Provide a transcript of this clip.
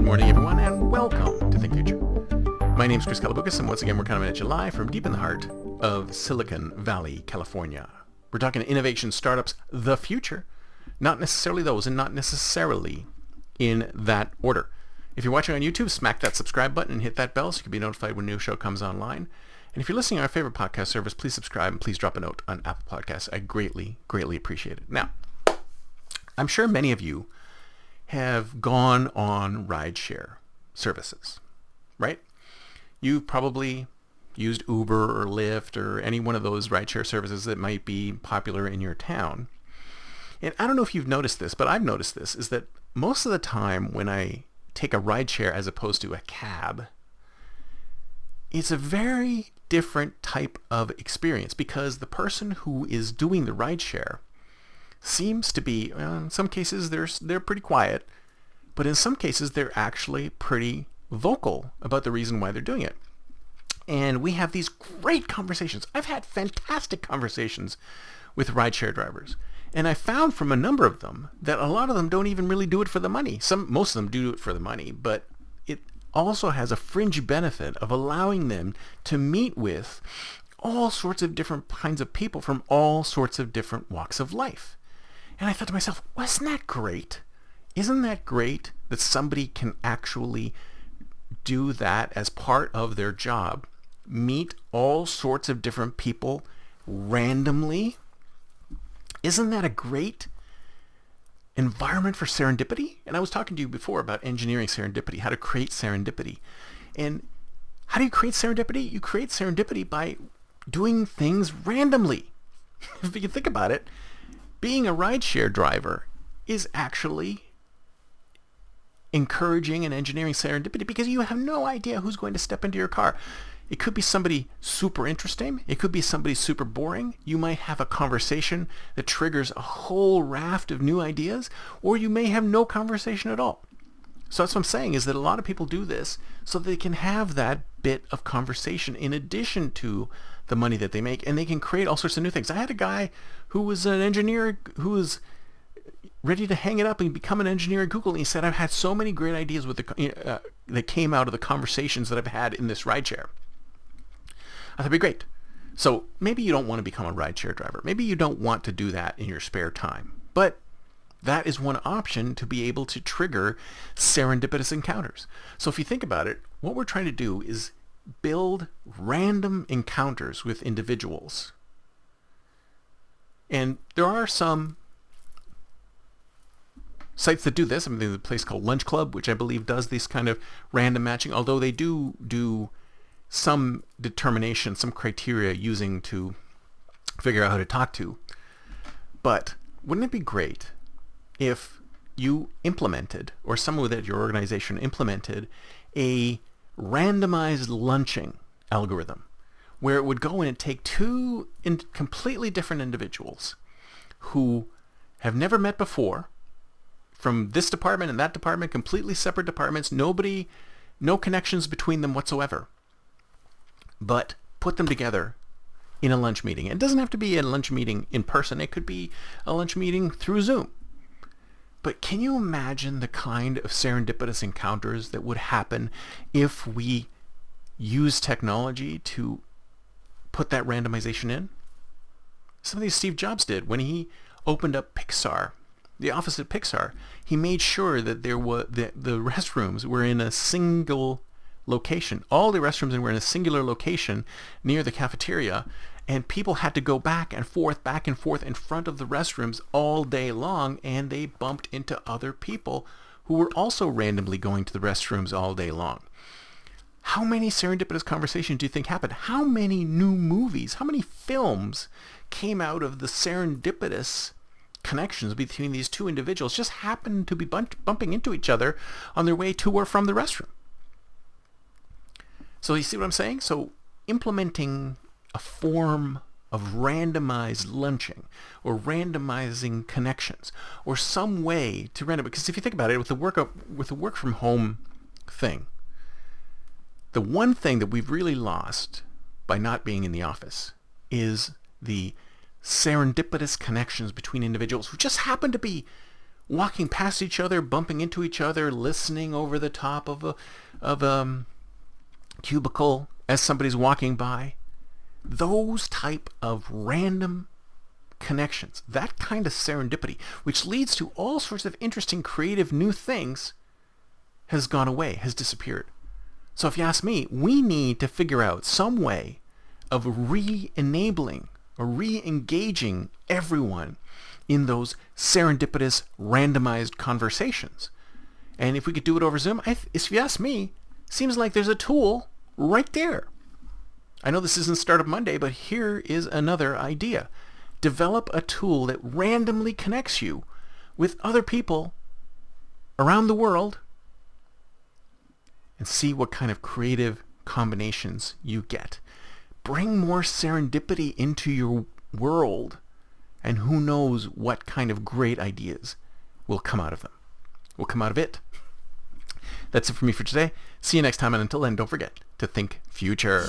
Good morning, everyone, and welcome to Think Future. My name is Chris Kalaboukis, and once again, we're coming at you live from deep in the heart of Silicon Valley, California. We're talking innovation, startups, the future, not necessarily those, and not necessarily in that order. If you're watching on YouTube, smack that subscribe button and hit that bell so you can be notified when a new show comes online. And if you're listening on our favorite podcast service, please subscribe and please drop a note on Apple Podcasts. I greatly, greatly appreciate it. Now, I'm sure many of you have gone on rideshare services, right? You've probably used Uber or Lyft or any one of those rideshare services that might be popular in your town. And I don't know if you've noticed this, but I've noticed this, is that most of the time when I take a rideshare as opposed to a cab, it's a very different type of experience because the person who is doing the rideshare seems to be, in some cases they're pretty quiet, but in some cases they're actually pretty vocal about the reason why they're doing it. And we have these great conversations. I've had fantastic conversations with rideshare drivers. And I found from a number of them that a lot of them don't even really do it for the money. Most of them do it for the money, but it also has a fringe benefit of allowing them to meet with all sorts of different kinds of people from all sorts of different walks of life. And I thought to myself, wasn't that great? Isn't that great that somebody can actually do that as part of their job? Meet all sorts of different people randomly? Isn't that a great environment for serendipity? And I was talking to you before about engineering serendipity, how to create serendipity. And how do you create serendipity? You create serendipity by doing things randomly. If you think about it, being a rideshare driver is actually encouraging and engineering serendipity because you have no idea who's going to step into your car. It could be somebody super interesting. It could be somebody super boring. You might have a conversation that triggers a whole raft of new ideas, or you may have no conversation at all. So that's what I'm saying, is that a lot of people do this so they can have that bit of conversation in addition to the money that they make, and they can create all sorts of new things. I had a guy who was an engineer who was ready to hang it up and become an engineer at Google, and he said, I've had so many great ideas with that came out of the conversations that I've had in this rideshare. I thought it'd be great. So maybe you don't want to become a rideshare driver. Maybe you don't want to do that in your spare time. But that is one option to be able to trigger serendipitous encounters. So if you think about it, what we're trying to do is build random encounters with individuals. And there are some sites that do this. I mean, there's a place called Lunch Club, which I believe does this kind of random matching, although they do some determination, some criteria using to figure out who to talk to. But wouldn't it be great if you implemented, or someone at your organization implemented, a randomized lunching algorithm where it would go in and take two completely different individuals who have never met before from this department and that department, completely separate departments, no connections between them whatsoever, but put them together in a lunch meeting. It doesn't have to be a lunch meeting in person. It could be a lunch meeting through Zoom. But can you imagine the kind of serendipitous encounters that would happen if we use technology to put that randomization in? Something Steve Jobs did when he opened up Pixar, the office at Pixar. He made sure that the restrooms were in a single location. All the restrooms were in a singular location near the cafeteria, and people had to go back and forth in front of the restrooms all day long, and they bumped into other people who were also randomly going to the restrooms all day long. How many serendipitous conversations do you think happened? How many new movies, how many films came out of the serendipitous connections between these two individuals, just happened to be bumping into each other on their way to or from the restroom? So you see what I'm saying? So implementing a form of randomized lunching or randomizing connections or some way to random, because if you think about it, with the work from home thing, the one thing that we've really lost by not being in the office is the serendipitous connections between individuals who just happen to be walking past each other, bumping into each other, listening over the top of a cubicle as somebody's walking by. Those type of random connections, that kind of serendipity, which leads to all sorts of interesting, creative, new things, has gone away, has disappeared. So if you ask me, we need to figure out some way of re-enabling or re-engaging everyone in those serendipitous, randomized conversations. And if we could do it over Zoom, if you ask me, seems like there's a tool right there. I know this isn't Startup Monday, but here is another idea. Develop a tool that randomly connects you with other people around the world and see what kind of creative combinations you get. Bring more serendipity into your world, and who knows what kind of great ideas will come out of them. Will come out of it. That's it for me for today. See you next time, and until then, don't forget to think future.